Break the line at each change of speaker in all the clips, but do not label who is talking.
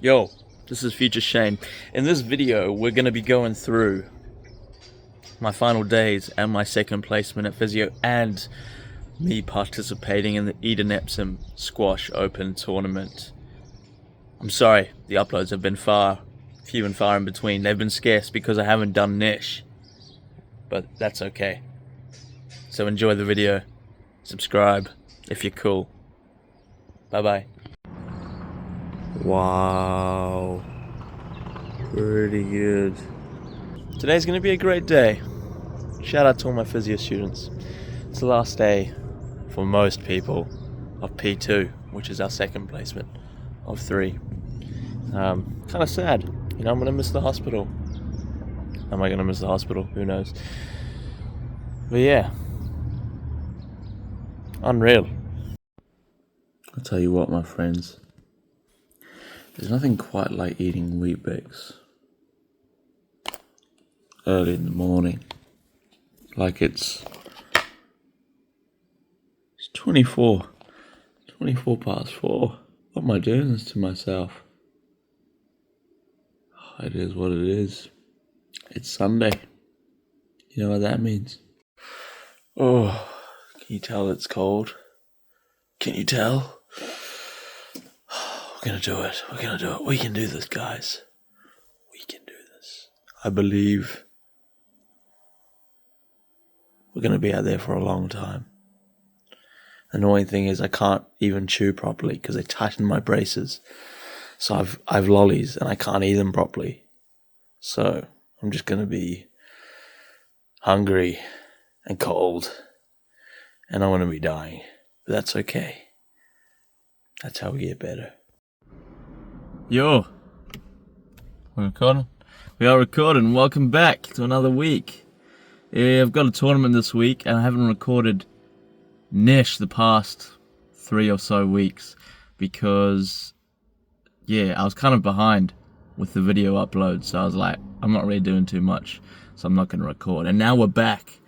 Yo, this is Future Shane. In this video, we're going to be going through my final days and my second placement at physio and me participating in the Epsom Squash Open tournament. I'm sorry, the uploads have been few and far in between. They've been scarce because I haven't done Nish, but that's okay. So enjoy the video, subscribe if you're cool. Bye bye. Wow, pretty good. Today's gonna be a great day. Shout out to all my physio students. It's the last day for most people of P2, which is our second placement of 3. Kind of sad, you know. I'm gonna miss the hospital. Am I gonna miss the hospital? Who knows? But yeah, unreal. I'll tell you what, my friends. There's nothing quite like eating Weet-Bix early in the morning. Like it's 24 past 4. What am I doing this to myself? It is what it is. It's Sunday. You know what that means? Oh, can you tell it's cold? Can you tell? We're gonna do it. We're gonna do it. We can do this, guys. We can do this. I believe we're gonna be out there for a long time. The annoying thing is I can't even chew properly because they tightened my braces. So I've lollies and I can't eat them properly. So I'm just gonna be hungry and cold, and I'm gonna be dying. But that's okay. That's how we get better. Yo, we're recording? We are recording. Welcome back to another week. Yeah, I've got a tournament this week and I haven't recorded Nish the past 3 or so weeks because, yeah, I was kind of behind with the video upload. So I was like, I'm not really doing too much, so I'm not going to record. And now we're back.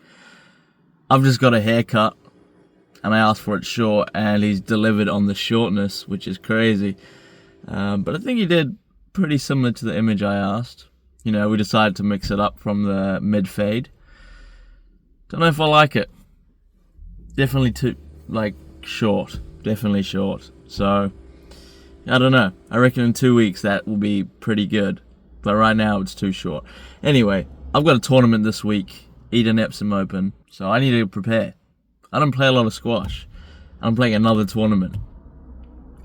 I've just got a haircut and I asked for it short and he's delivered on the shortness, which is crazy. But I think he did pretty similar to the image I asked. You know, we decided to mix it up from the mid-fade. Don't know if I like it. Definitely short. Definitely short. So, I don't know. I reckon in 2 weeks that will be pretty good. But right now it's too short. Anyway, I've got a tournament this week. Epsom Open. So I need to prepare. I don't play a lot of squash. I'm playing another tournament.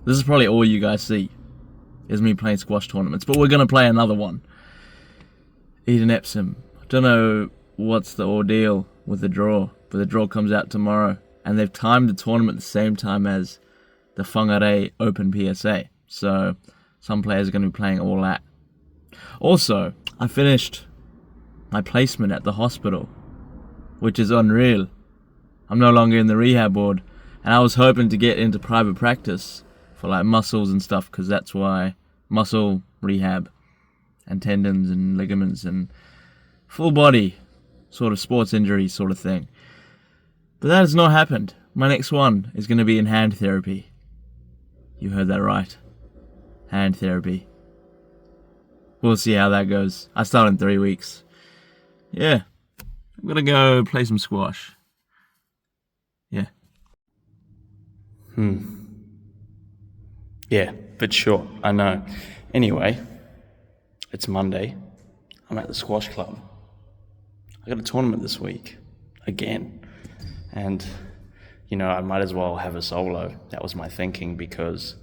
This is probably all you guys see, is me playing squash tournaments. But we're going to play another one. Epsom. I don't know what's the ordeal with the draw, but the draw comes out tomorrow. And they've timed the tournament the same time as the Whangarei Open PSA. So some players are going to be playing all that. Also, I finished my placement at the hospital, which is unreal. I'm no longer in the rehab ward. And I was hoping to get into private practice for like muscles and stuff, because that's why muscle rehab and tendons and ligaments and full body sort of sports injury sort of thing. But that has not happened. My next one is going to be in hand therapy. You heard that right. Hand therapy. We'll see how that goes. I start in 3 weeks. Yeah. I'm going to go play some squash. Yeah. Yeah, bit short, I know. Anyway, it's Monday. I'm at the squash club. I got a tournament this week. Again. And, you know, I might as well have a solo. That was my thinking, because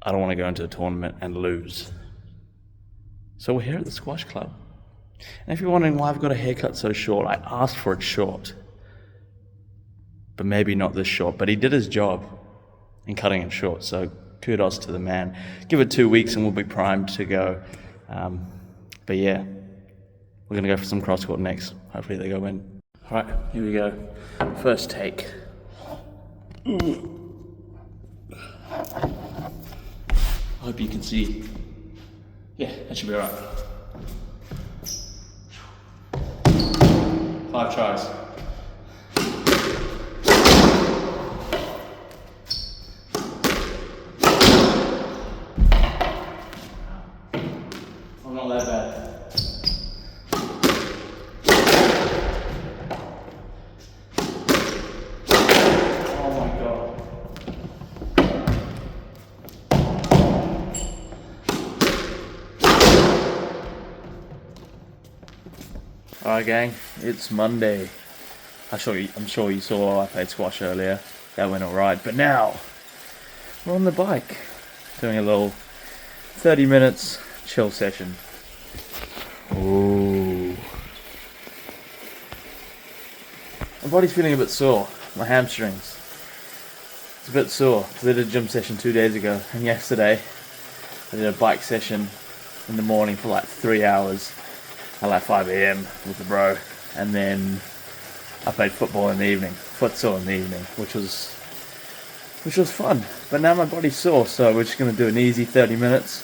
I don't want to go into a tournament and lose. So we're here at the squash club. And if you're wondering why I've got a haircut so short, I asked for it short. But maybe not this short. But he did his job in cutting it short. So kudos to the man. Give it 2 weeks and we'll be primed to go. But yeah, we're going to go for some cross-court next. Hopefully they go in. All right, here we go. First take. Hope you can see. Yeah, that should be all right. 5 tries. Not that bad. Oh my god. Alright gang, it's Monday. I'm sure you saw I played squash earlier. That went alright, but now we're on the bike doing a little 30 minutes chill session. Ooh. My body's feeling a bit sore. My hamstrings. It's a bit sore because I did a gym session 2 days ago, and yesterday I did a bike session in the morning for like 3 hours at like 5 a.m. with the bro, and then I played football in the evening, futsal in the evening, which was fun. But now my body's sore, so we're just going to do an easy 30 minutes.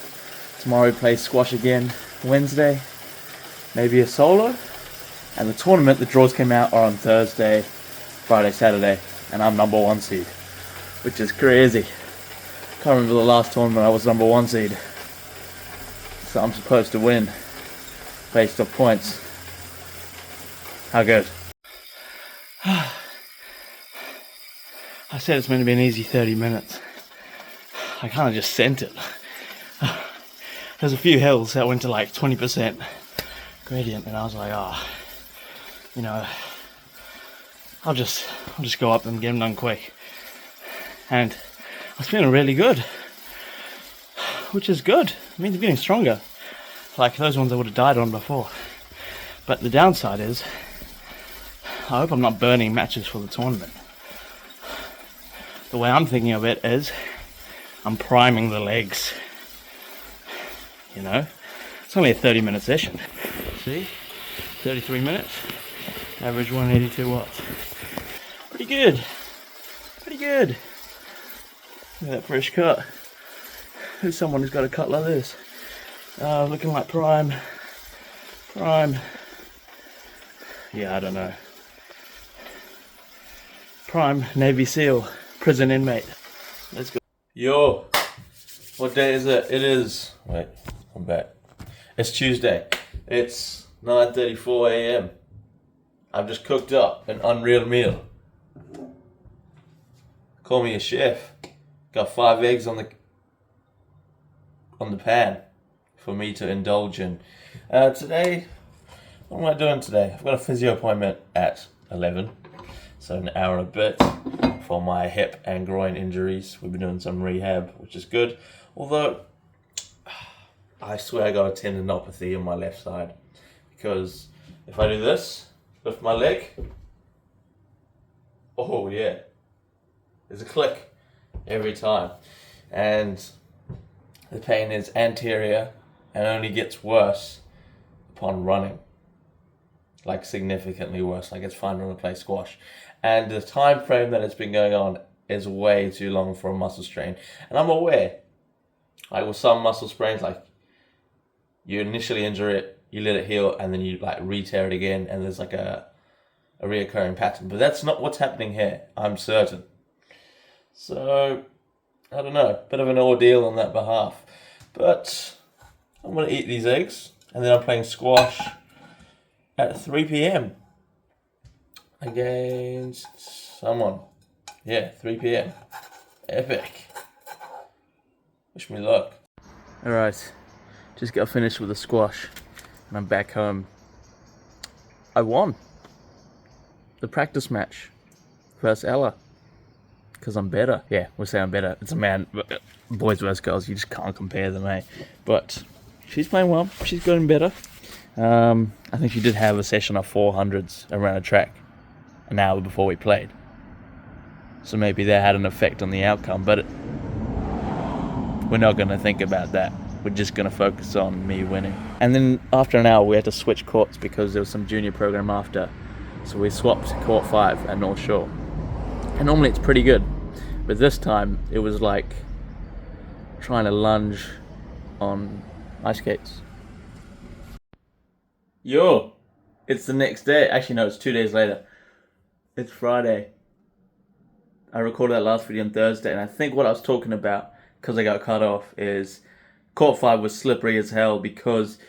Tomorrow we play squash again. Wednesday, maybe a solo. And the tournament, the draws came out are on Thursday, Friday, Saturday, and I'm number 1 seed, which is crazy. Can't remember the last tournament I was number 1 seed. So I'm supposed to win based off points. How good? I said it's meant to be an easy 30 minutes. I kind of just sent it. There's a few hills that went to like 20% gradient, and I was like, I'll just go up and get them done quick. And I was feeling really good, which is good. It means I'm getting stronger. Like those ones I would have died on before. But the downside is, I hope I'm not burning matches for the tournament. The way I'm thinking of it is, I'm priming the legs. You know? It's only a 30-minute session. See? 33 minutes. Average 182 watts. Pretty good. Pretty good. Look at that fresh cut. Who's someone who's got a cut like this? Looking like prime. Yeah, I don't know. Prime Navy SEAL. Prison inmate. Let's go. Yo, what day is it? It is. Wait, I'm back. It's Tuesday. It's 9:34 a.m. I've just cooked up an unreal meal. Call me a chef. Got 5 eggs on the pan for me to indulge in. Today, what am I doing today? I've got a physio appointment at 11, so an hour and a bit. For my hip and groin injuries. We've been doing some rehab, which is good. Although, I swear I got a tendinopathy on my left side. Because if I do this, lift my leg, oh yeah, there's a click every time. And the pain is anterior and only gets worse upon running. Like significantly worse, like it's fine when I play squash. And the time frame that it's been going on is way too long for a muscle strain. And I'm aware, like with some muscle sprains, like you initially injure it, you let it heal, and then you like re-tear it again, and there's like a reoccurring pattern. But that's not what's happening here, I'm certain. So, I don't know, bit of an ordeal on that behalf. But I'm going to eat these eggs, and then I'm playing squash at 3 p.m. against someone. Yeah, 3 p.m. Epic. Wish me luck. Alright, just got finished with the squash and I'm back home. I won the practice match versus Ella because I'm better. Yeah, we'll say I'm better. It's a man, boys versus girls, you just can't compare them, eh? But she's playing well, she's getting better. I think she did have a session of 400s around a track an hour before we played, so maybe that had an effect on the outcome, but we're not going to think about that. We're just going to focus on me winning. And then after an hour we had to switch courts because there was some junior program after, so we swapped to court 5 at North Shore. And normally it's pretty good, but this time it was like trying to lunge on ice skates. Yo, it's the next day. Actually no, it's 2 days later. It's Friday. I recorded that last video on Thursday, and I think what I was talking about, because I got cut off, is Court 5 was slippery as hell because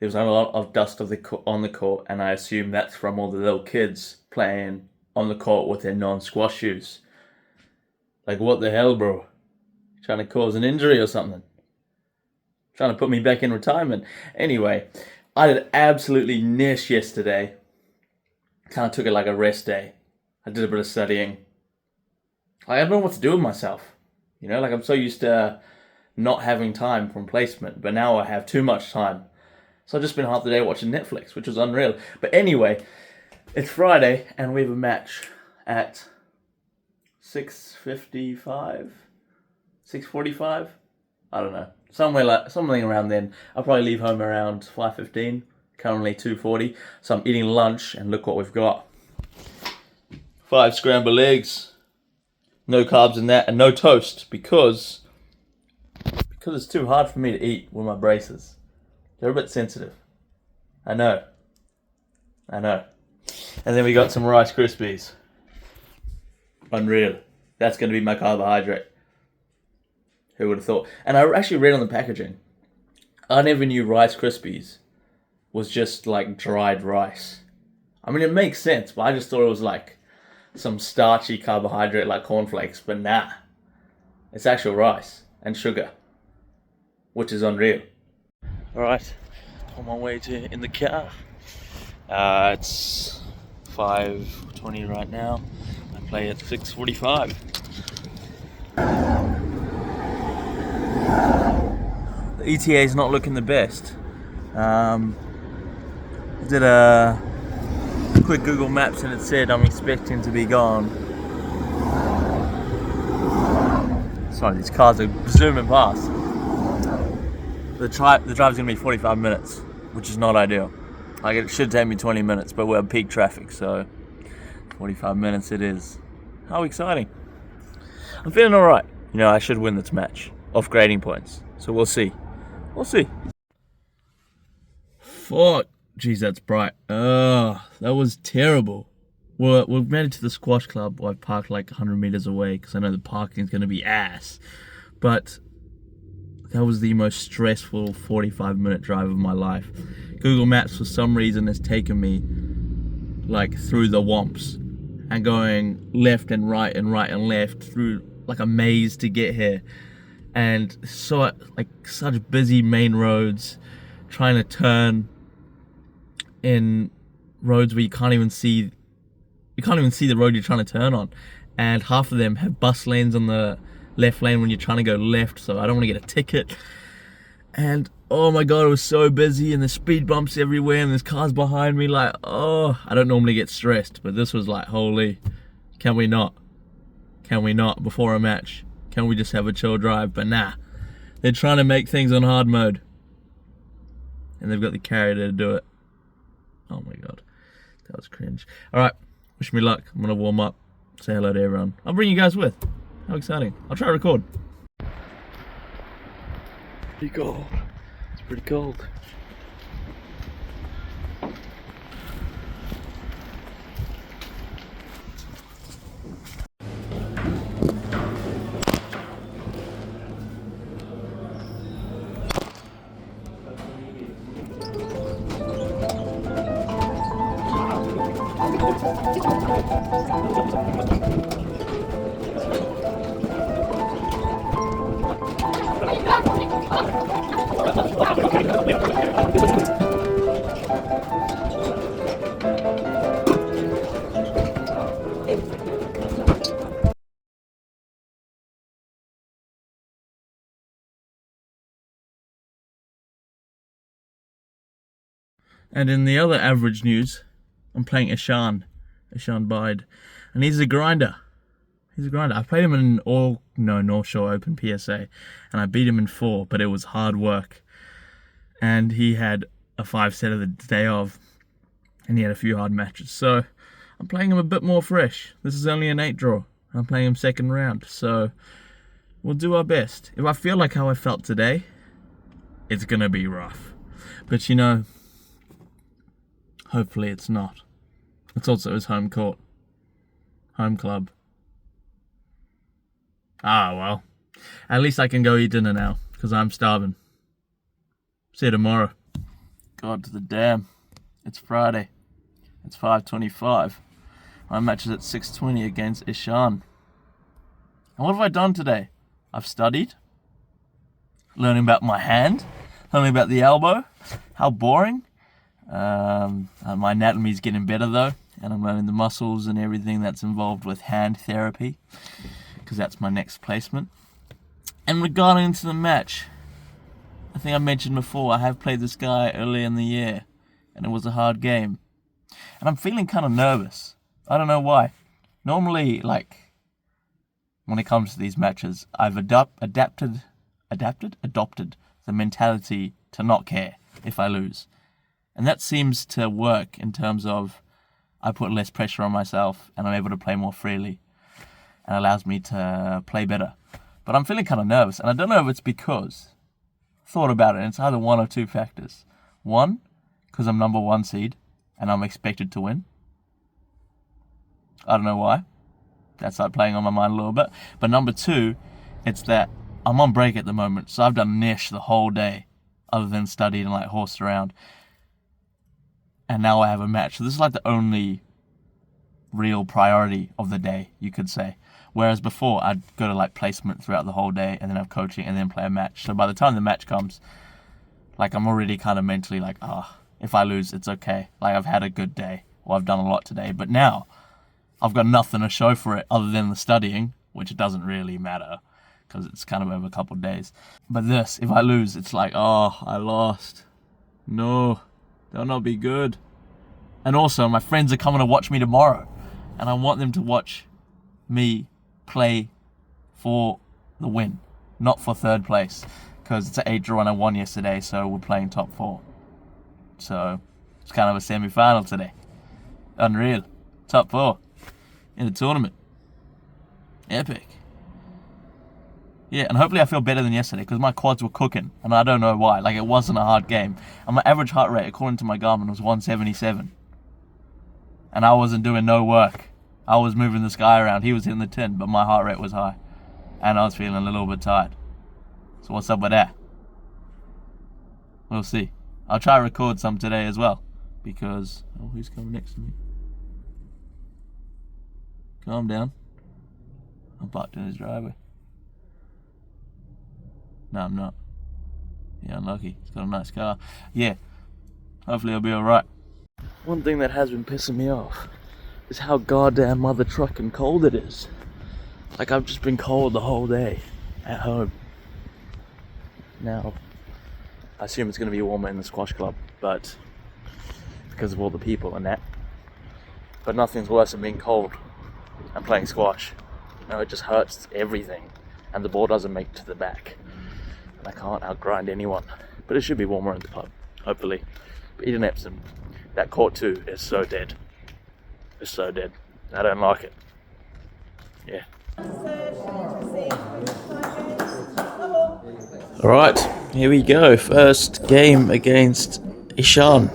there was a lot of dust on the court, and I assume that's from all the little kids playing on the court with their non-squash shoes. Like, what the hell, bro? Trying to cause an injury or something? Trying to put me back in retirement? Anyway, I did absolutely nish yesterday. Kind of took it like a rest day. I did a bit of studying. I don't know what to do with myself. Like, I'm so used to not having time from placement, but now I have too much time. So I've just been half the day watching Netflix, which was unreal. But anyway, it's Friday, and we have a match at 6:55, 6:45. I don't know, something around then. I'll probably leave home around 5:15. Currently 2:40, so I'm eating lunch, and look what we've got: 5 scrambled eggs, no carbs in that, and no toast because it's too hard for me to eat with my braces. They're a bit sensitive. I know. And then we got some Rice Krispies. Unreal. That's going to be my carbohydrate. Who would have thought? And I actually read on the packaging, I never knew Rice Krispies was just like dried rice. I mean, it makes sense, but I just thought it was like some starchy carbohydrate like cornflakes. But nah, it's actual rice and sugar, which is unreal. Alright, on my way in the car. It's 5:20 right now. I play at 6:45. The ETA is not looking the best. Did a quick Google Maps and it said I'm expecting to be gone. Sorry, these cars are zooming past. The drive's gonna be 45 minutes, which is not ideal. Like, it should take me 20 minutes, but we're at peak traffic, so 45 minutes it is. How exciting. I'm feeling alright. I should win this match off grading points, so we'll see. Fuck. Jeez, that's bright. That was terrible. We've made it to the squash club. I've parked like 100 meters away because I know the parking's going to be ass. But that was the most stressful 45-minute drive of my life. Google Maps, for some reason, has taken me like through the womps and going left and right and right and left through like a maze to get here. And so, like, such busy main roads, trying to turn in roads where you can't even see the road you're trying to turn on, and half of them have bus lanes on the left lane when you're trying to go left, so I don't want to get a ticket. And oh my god, it was so busy, and there's speed bumps everywhere, and there's cars behind me. Like, I don't normally get stressed, but this was like, holy, can we not before a match? Can we just have a chill drive? But nah, they're trying to make things on hard mode, and they've got the carrier to do it. Oh my god, that was cringe. Alright, wish me luck. I'm gonna warm up, say hello to everyone. I'll bring you guys with. How exciting. I'll try to record. Pretty cold. It's pretty cold. And in the other average news, I'm playing Ishan Bide, and he's a grinder. I played him in North Shore Open PSA, and I beat him in 4, but it was hard work. And he had a 5-setter the day of, and he had a few hard matches. So I'm playing him a bit more fresh. This is only an 8 draw. I'm playing him second round, so we'll do our best. If I feel like how I felt today, it's gonna be rough. But hopefully it's not. It's also his home court. Home club. Well. At least I can go eat dinner now, because I'm starving. See you tomorrow. God to the damn. It's Friday. It's 5:25. My match is at 6:20 against Ishan. And what have I done today? I've studied. Learning about my hand. Learning about the elbow. How boring. My anatomy's getting better though. And I'm learning the muscles and everything that's involved with hand therapy. Because that's my next placement. And regarding into the match, I think I mentioned before, I have played this guy earlier in the year, and it was a hard game. And I'm feeling kind of nervous. I don't know why. Normally, when it comes to these matches, I've adopted the mentality to not care if I lose. And that seems to work in terms of I put less pressure on myself, and I'm able to play more freely, and allows me to play better. But I'm feeling kind of nervous, and I don't know if it's because thought about it, and it's either one or two factors. One, because I'm number 1 seed and I'm expected to win. I don't know why. That's playing on my mind a little bit. But number 2, it's that I'm on break at the moment, so I've done niche the whole day other than studied and horsed around. And now I have a match. So this is the only real priority of the day, you could say. Whereas before, I'd go to placement throughout the whole day and then have coaching and then play a match. So by the time the match comes, I'm already kind of mentally if I lose, it's okay. I've had a good day or I've done a lot today. But now I've got nothing to show for it other than the studying, which doesn't really matter because it's kind of over a couple of days. But this, if I lose, it's I lost. No, that'll not be good. And also, my friends are coming to watch me tomorrow, and I want them to watch me play for the win, not for third place, because it's an 8 draw and I won yesterday, so we're playing top 4. So it's kind of a semi-final today. Unreal. Top 4 in the tournament. Epic. Yeah, and hopefully I feel better than yesterday, because my quads were cooking, and I don't know why. It wasn't a hard game. And my average heart rate, according to my Garmin, was 177. And I wasn't doing no work. I was moving this guy around. He was hitting the tin, but my heart rate was high. And I was feeling a little bit tired. So what's up with that? We'll see. I'll try to record some today as well. Because... oh, who's coming next to me? Calm down. I'm parked in his driveway. No, I'm not. Yeah, unlucky. He's got a nice car. Yeah. Hopefully he'll be alright. One thing that has been pissing me off is how goddamn mother trucking cold it is. I've just been cold the whole day at home. Now, I assume it's going to be warmer in the squash club, but because of all the people and that. But nothing's worse than being cold and playing squash. It just hurts everything, and the ball doesn't make it to the back. And I can't outgrind anyone. But it should be warmer in the pub, hopefully. But Eden Epsom, that court 2 is so dead. It's so dead. I don't like it. Yeah. Alright, here we go. First game against Ishan.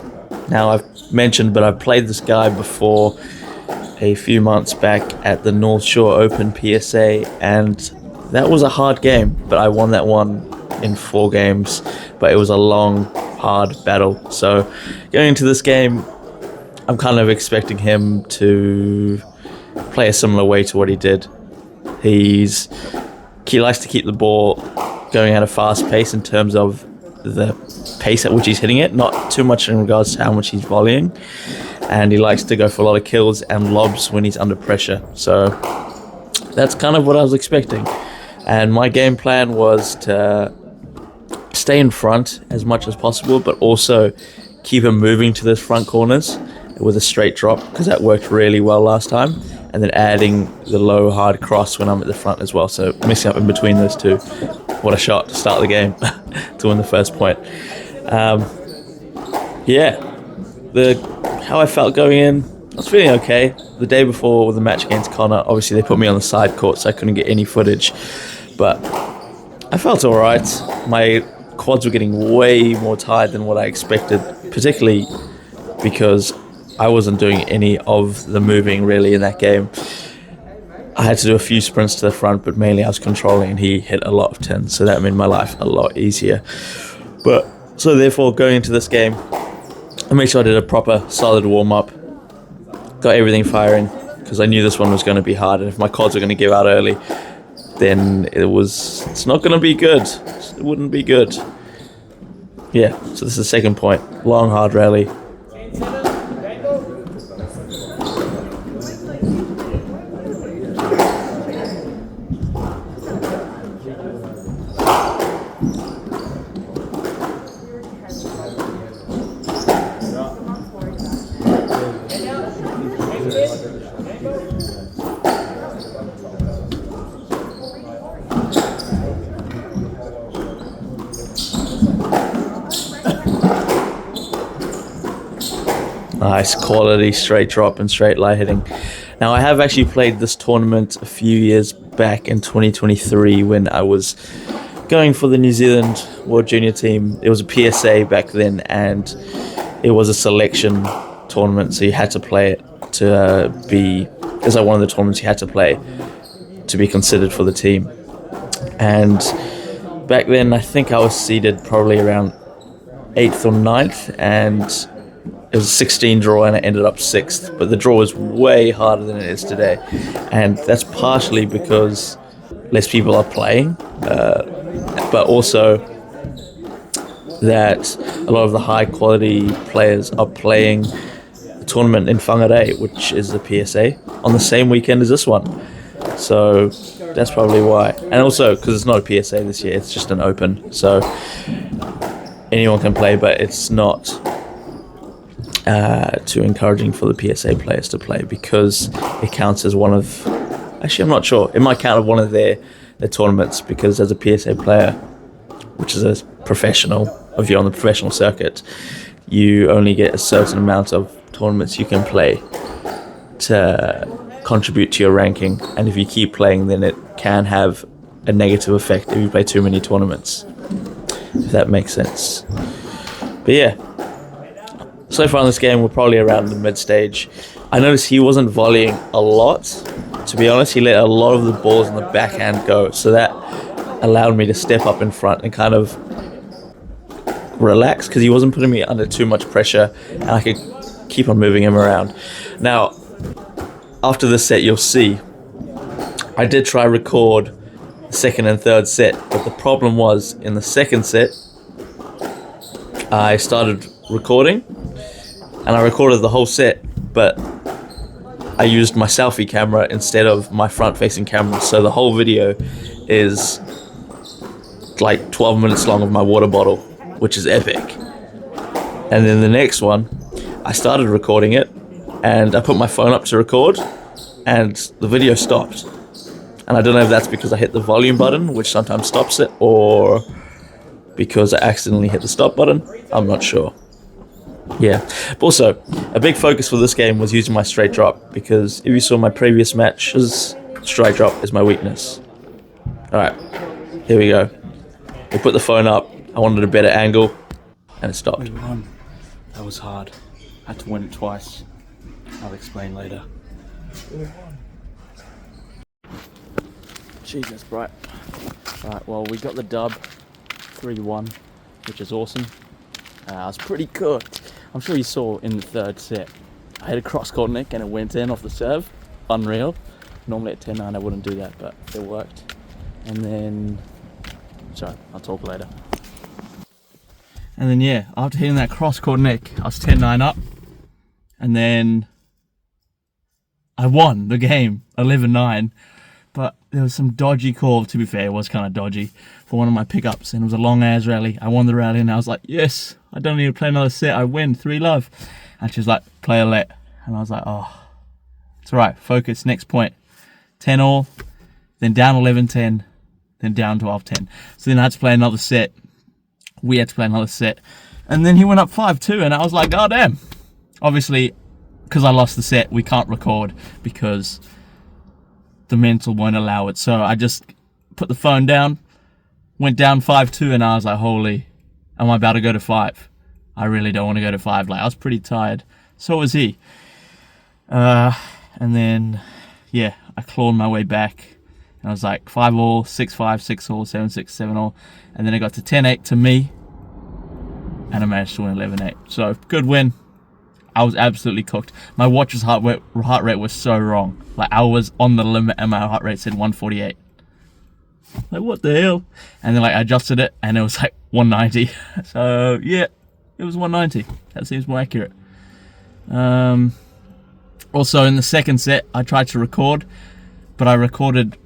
Now I've mentioned, but I've played this guy before a few months back at the North Shore Open PSA, and that was a hard game, but I won that one in 4 games, but it was a long, hard battle. So going into this game, I'm kind of expecting him to play a similar way to what he did. He likes to keep the ball going at a fast pace in terms of the pace at which he's hitting it, not too much in regards to how much he's volleying. And he likes to go for a lot of kills and lobs when he's under pressure. So that's kind of what I was expecting. And my game plan was to stay in front as much as possible, but also keep him moving to those front corners with a straight drop, because that worked really well last time. And then adding the low hard cross when I'm at the front as well. So mixing up in between those two. What a shot to start the game to win the first point. How I felt going in, I was feeling okay. The day before with the match against Connor, obviously they put me on the side court, so I couldn't get any footage. But I felt alright. My quads were getting way more tired than what I expected, particularly because I wasn't doing any of the moving really in that game. I had to do a few sprints to the front, but mainly I was controlling, and he hit a lot of tens, so that made my life a lot easier. So therefore, going into this game, I made sure I did a proper solid warm-up, got everything firing, because I knew this one was going to be hard, and if my quads were going to give out early, then it's not going to be good. It wouldn't be good. Yeah, so this is the second point. Long, hard rally. Nice quality straight drop and straight light hitting. Now I have actually played this tournament a few years back in 2023 when I was going for the New Zealand World Junior team. It was a PSA back then, and it was a selection tournament, so you had to play it to be, it's like one of the tournaments you had to play to be considered for the team. And back then I think I was seeded probably around 8th or 9th, and it was a 16 draw and I ended up 6th, but the draw was way harder than it is today, and that's partially because less people are playing, but also that a lot of the high quality players are playing the tournament in Whangarei, which is the PSA, on the same weekend as this one. So that's probably why. And also because it's not a PSA this year, it's just an open, so anyone can play, but it's not too encouraging for the PSA players to play, because it counts as one of, actually I'm not sure, it might count as one of their tournaments, because as a PSA player, which is a professional, if you're on the professional circuit, you only get a certain amount of tournaments you can play to contribute to your ranking, and if you keep playing, then it can have a negative effect if you play too many tournaments, if that makes sense. But yeah, so far in this game we're probably around the mid stage. I noticed he wasn't volleying a lot, to be honest. He let a lot of the balls in the backhand go, so that allowed me to step up in front and kind of relax, because he wasn't putting me under too much pressure and I could keep on moving him around. Now after this set you'll see I did try record the second and third set, but the problem was in the second set I started recording and I recorded the whole set, but I used my selfie camera instead of my front facing camera, so the whole video is like 12 minutes long of my water bottle, which is epic. And then the next one, I started recording it and I put my phone up to record and the video stopped. And I don't know if that's because I hit the volume button, which sometimes stops it, or because I accidentally hit the stop button. I'm not sure. Yeah, but also a big focus for this game was using my straight drop, because if you saw my previous matches, straight drop is my weakness. Alright, here we go. We put the phone up, I wanted a better angle, and it stopped.
We won. That was hard. Had to win it twice. I'll explain later. Jeez, that's bright. Alright, well, we got the dub 3-1, which is awesome. I was pretty cooked. I'm sure you saw in the third set, I had a cross-court nick and it went in off the serve. Unreal. Normally at 10-9 I wouldn't do that, but it worked. And then, sorry, I'll talk later. And then yeah, after hitting that cross-court nick, I was 10-9 up. And then I won the game, 11-9. But there was some dodgy call, to be fair, it was kind of dodgy, for one of my pickups, and it was a long ass rally. I won the rally and I was like, yes, I don't need to play another set, I win, 3-love. And she was like, play a let. And I was like, oh, it's alright, focus, next point. 10-all, then down 11-10, then down 12-10. So then I had to play another set. We had to play another set. And then he went up 5-2 and I was like, oh damn. Obviously, because I lost the set, we can't record because the mental won't allow it. So I just put the phone down, went down 5-2, and I was like, holy, am I about to go to 5? I really don't want to go to 5. Like, I was pretty tired. So was he. And then, yeah, I clawed my way back. And I was like 5-all, 6-5, 6-all, 7-6, 7-all. And then it got to 10-8 to me. and I managed to win 11-8. So good win. I was absolutely cooked. My watch's heart rate was so wrong. Like, I was on the limit and my heart rate said 148. Like, what the hell? And then, like, I adjusted it and it was like 190. So yeah, it was 190. That seems more accurate. Also, in the second set, I tried to record, but I recorded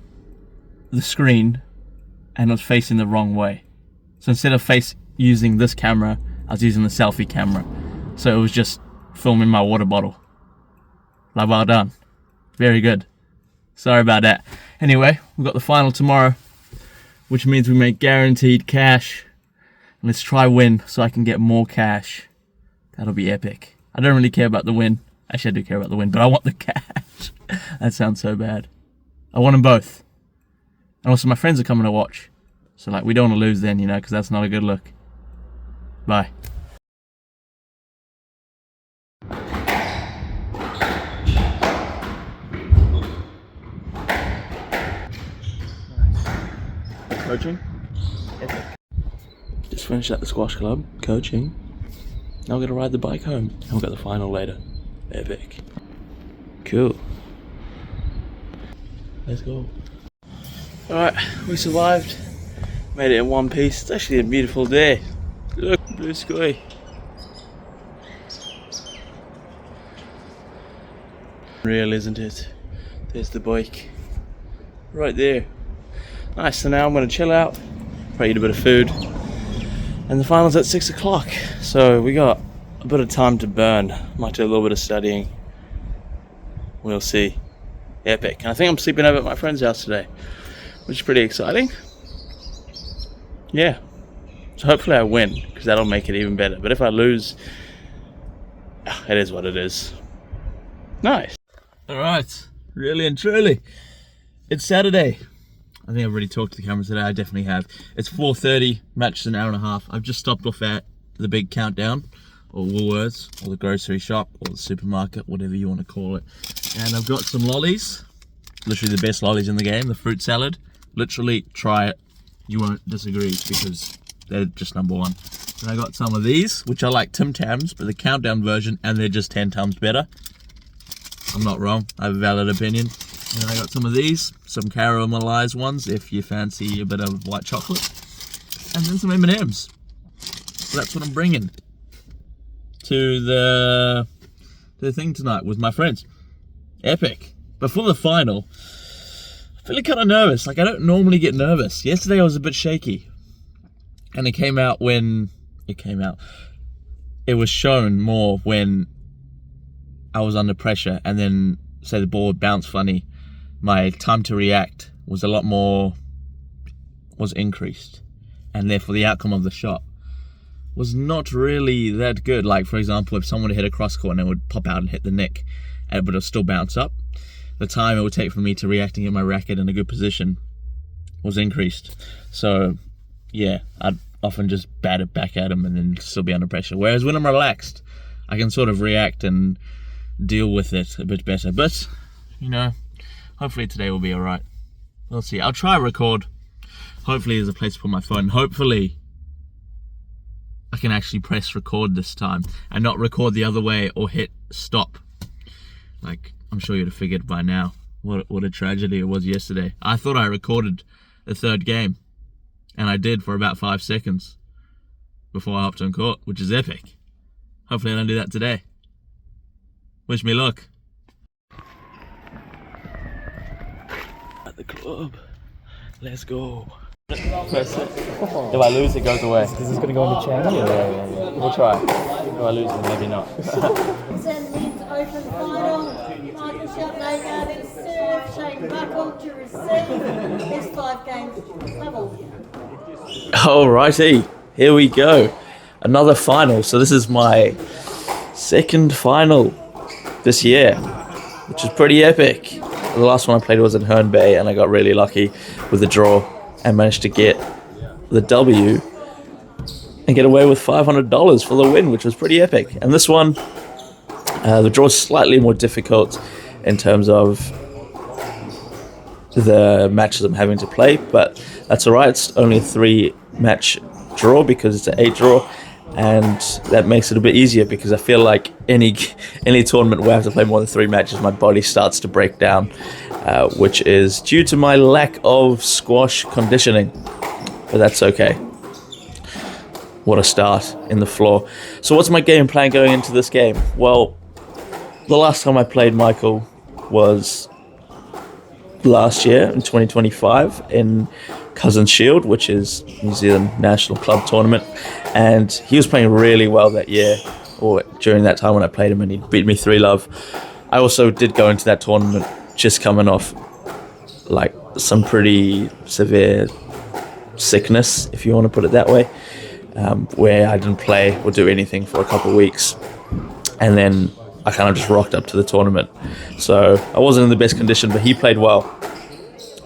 the screen and it was facing the wrong way. So instead of using this camera, I was using the selfie camera. So it was just filming my water bottle. Like, well done. Very good. Sorry about that. Anyway, we've got the final tomorrow, which means we make guaranteed cash. And let's try win so I can get more cash. That'll be epic. I don't really care about the win. Actually, I do care about the win, but I want the cash. That sounds so bad. I want them both. And also, my friends are coming to watch. So, like, we don't want to lose then, you know, because that's not a good look. Bye. Coaching? Epic. Just finished at the squash club, coaching. Now we're gonna ride the bike home. And we've got the final later. Epic. Cool. Let's go. Alright, we survived. Made it in one piece. It's actually a beautiful day. Look, blue sky. Real, isn't it? There's the bike. Right there. Nice, so now I'm going to chill out, probably eat a bit of food, and the final's at 6 o'clock, so we got a bit of time to burn. Might do a little bit of studying, we'll see. Epic. And I think I'm sleeping over at my friend's house today, which is pretty exciting. Yeah, so hopefully I win, because that'll make it even better, but if I lose, it is what it is. Nice. Alright, really and truly, it's Saturday. I think I've already talked to the camera today. I definitely have. It's 4:30, match is an hour and a half. I've just stopped off at the big countdown, or Woolworths, or the grocery shop, or the supermarket, whatever you want to call it. And I've got some lollies, literally the best lollies in the game, the fruit salad. Literally, try it. You won't disagree because they're just number one. And I got some of these, which are like Tim Tams, but the countdown version, and they're just 10 times better. I'm not wrong. I have a valid opinion. And I got some of these, some caramelized ones if you fancy a bit of white chocolate, and then some M&Ms. So that's what I'm bringing to the thing tonight with my friends. Epic. But for the final, I'm feeling kind of nervous. Like, I don't normally get nervous. Yesterday I was a bit shaky, and it came out when it came out. It was shown more when I was under pressure, and then say the ball would bounce funny. My time to react was increased, and therefore the outcome of the shot was not really that good. Like, for example, if someone hit a cross court and it would pop out and hit the nick, but it would still bounce up, the time it would take for me to react and get my racket in a good position was increased. So yeah, I'd often just bat it back at him and then still be under pressure. Whereas when I'm relaxed, I can sort of react and deal with it a bit better. But, you know, hopefully today will be alright. We'll see. I'll try record. Hopefully there's a place to put my phone. Hopefully I can actually press record this time and not record the other way or hit stop. Like, I'm sure you'd have figured by now what a tragedy it was yesterday. I thought I recorded the third game, and I did for about 5 seconds before I hopped on court, which is epic. Hopefully I don't do that today. Wish me luck. At the club. Let's go. First set. If I lose, it goes away.
Is this going to go on the channel?
Yeah. We'll try. If I lose, then maybe not.
Men's Open final. Michael Shotmaker to serve, Shane Buckle to receive. Best 5 games level.
Alrighty, here we go. Another final. So this is my second final this year, which is pretty epic. The last one I played was in Herne Bay, and I got really lucky with the draw and managed to get the W and get away with $500 for the win, which was pretty epic. And this one, the draw is slightly more difficult in terms of the matches I'm having to play, but that's alright. It's only a 3-match draw because it's an 8 draw, and that makes it a bit easier because I feel like any tournament where I have to play more than 3 matches, my body starts to break down, which is due to my lack of squash conditioning, but that's okay. What a start in the floor. So what's my game plan going into this game? Well, the last time I played Michael was last year in 2025 in Cousin Shield, which is New Zealand National Club Tournament, and he was playing really well that year, or during that time when I played him, and he beat me 3-love. I also did go into that tournament just coming off like some pretty severe sickness, if you want to put it that way, where I didn't play or do anything for a couple of weeks, and then I kind of just rocked up to the tournament. So I wasn't in the best condition, but he played well,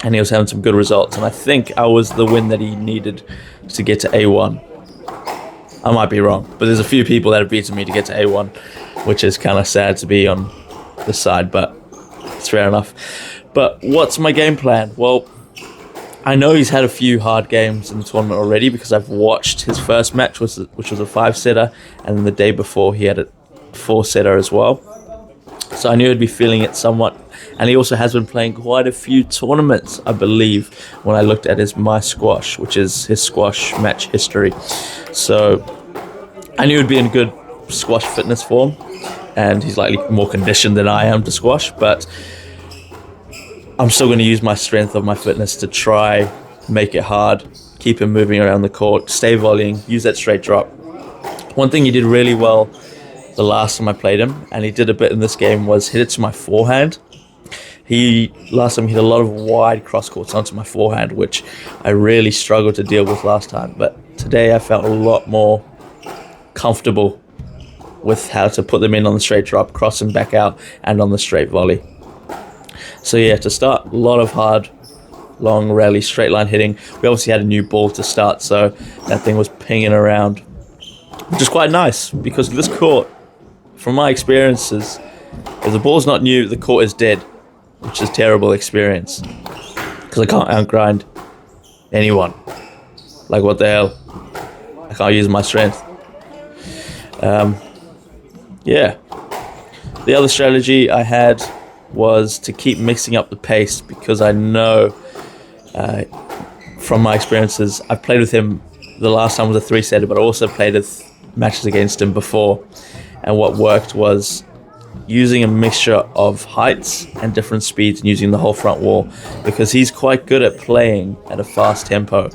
and he was having some good results, and I think I was the win that he needed to get to A1. I might be wrong, but there's a few people that have beaten me to get to A1, which is kind of sad to be on the side, but it's fair enough. But what's my game plan? Well, I know he's had a few hard games in the tournament already because I've watched his first match, which was a 5-setter, and then the day before he had a 4-setter as well. So I knew he'd be feeling it somewhat. And he also has been playing quite a few tournaments, I believe, when I looked at his My Squash, which is his squash match history. So I knew he'd be in good squash fitness form, and he's likely more conditioned than I am to squash, but I'm still going to use my strength of my fitness to try make it hard, keep him moving around the court, stay volleying, use that straight drop. One thing he did really well the last time I played him, and he did a bit in this game, was hit it to my forehand. Last time he hit a lot of wide cross courts onto my forehand, which I really struggled to deal with last time, but today I felt a lot more comfortable with how to put them in on the straight drop, cross them back out, and on the straight volley. So yeah, to start, a lot of hard, long rally, straight line hitting. We obviously had a new ball to start, so that thing was pinging around, which is quite nice because this court, from my experiences, if the ball's not new, the court is dead, which is a terrible experience because I can't outgrind anyone. Like, what the hell? I can't use my strength. Yeah. The other strategy I had was to keep mixing up the pace because I know from my experiences, I've played with him, the last time was a 3-setter, but I also played with matches against him before, and what worked was using a mixture of heights and different speeds and using the whole front wall, because he's quite good at playing at a fast tempo.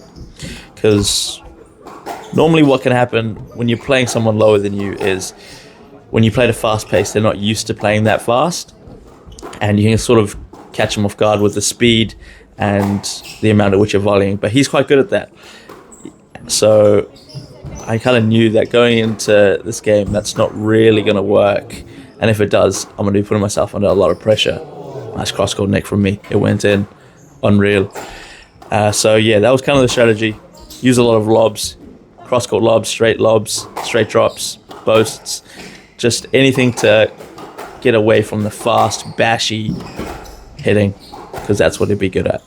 Because normally what can happen when you're playing someone lower than you is when you play at a fast pace, they're not used to playing that fast, and you can sort of catch them off guard with the speed and the amount at which you're volleying. But he's quite good at that. So I kind of knew that going into this game, that's not really going to work. And if it does, I'm going to be putting myself under a lot of pressure. Nice cross-court neck from me. It went in. Unreal. So yeah, that was kind of the strategy. Use a lot of lobs, cross-court lobs, straight drops, boasts. Just anything to get away from the fast, bashy hitting, because that's what he'd be good at.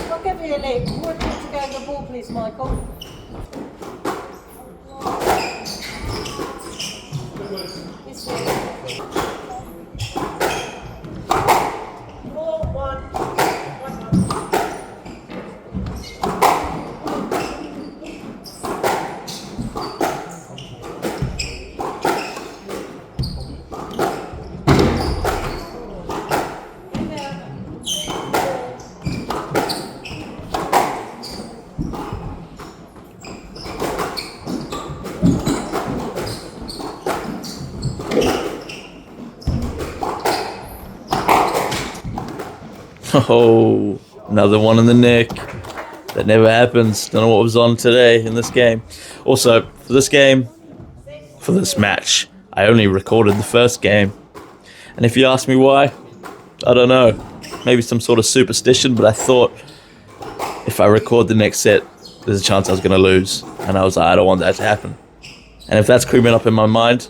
I'll give you a leg. More to go on the ball, please, Michael. This way. 4-1.
Oh, Another one in the neck. That never happens. Don't know what was on today in this game. Also, for this game, for this match, I only recorded the first game. And if you ask me why, I don't know. Maybe some sort of superstition, but I thought if I record the next set, there's a chance I was going to lose. And I was like, I don't want that to happen. And if that's creeping up in my mind,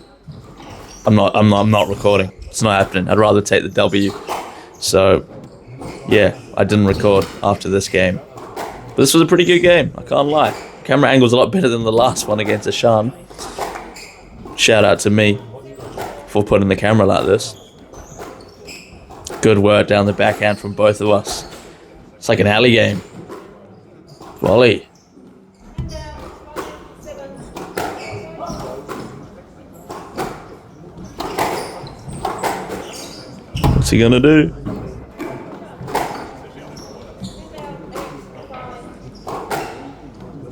I'm not recording. It's not happening. I'd rather take the W. So, yeah, I didn't record after this game. But this was a pretty good game, I can't lie. Camera angle's a lot better than the last one against Ashan. Shout out to me for putting the camera like this. Good work down the backhand from both of us. It's like an alley game. Volley. What's he gonna do?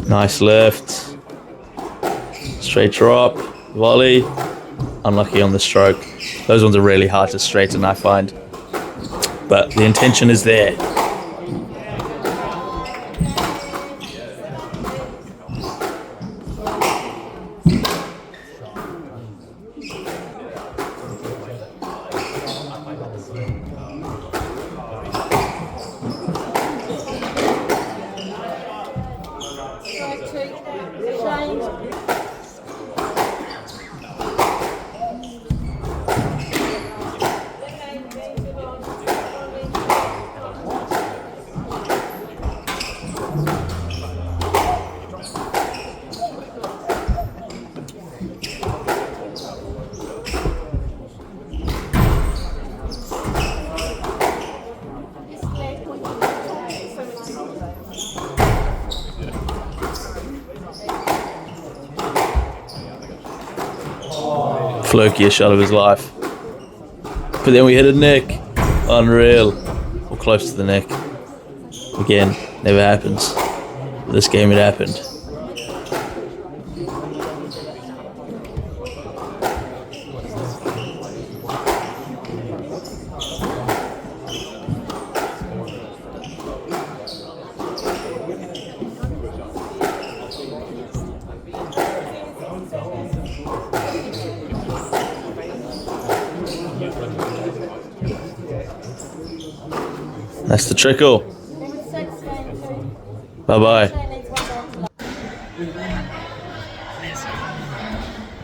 Nice lift. Straight drop. Volley. Unlucky on the stroke. Those ones are really hard to straighten, I find. But the intention is there. Flukiest shot of his life. But then we hit a neck. Unreal. Or close to the neck. Again, never happens. This game it happened. That's the trickle. Bye-bye.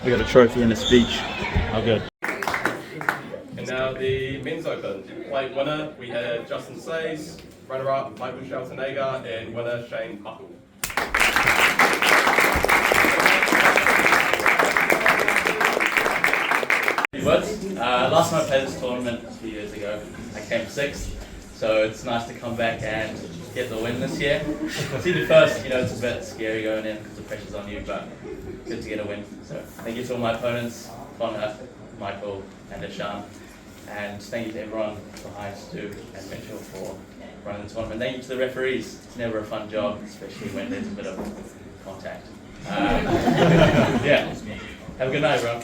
We got a trophy and a speech. How good.
And now the men's open. Plate winner, we had Justin Says, runner-up Michael Schwarzenegger, and winner Shane Buckle.
Last time I played this tournament a few years ago, I came sixth. So it's nice to come back and get the win this year. See the first, it's a bit scary going in because the pressure's on you, but good to get a win. So thank you to all my opponents, Connor, Michael, and Ashan. And thank you to everyone behind Stu and Mitchell for running the tournament. Thank you to the referees. It's never a fun job, especially when there's a bit of contact. Yeah. Have a good night, everyone.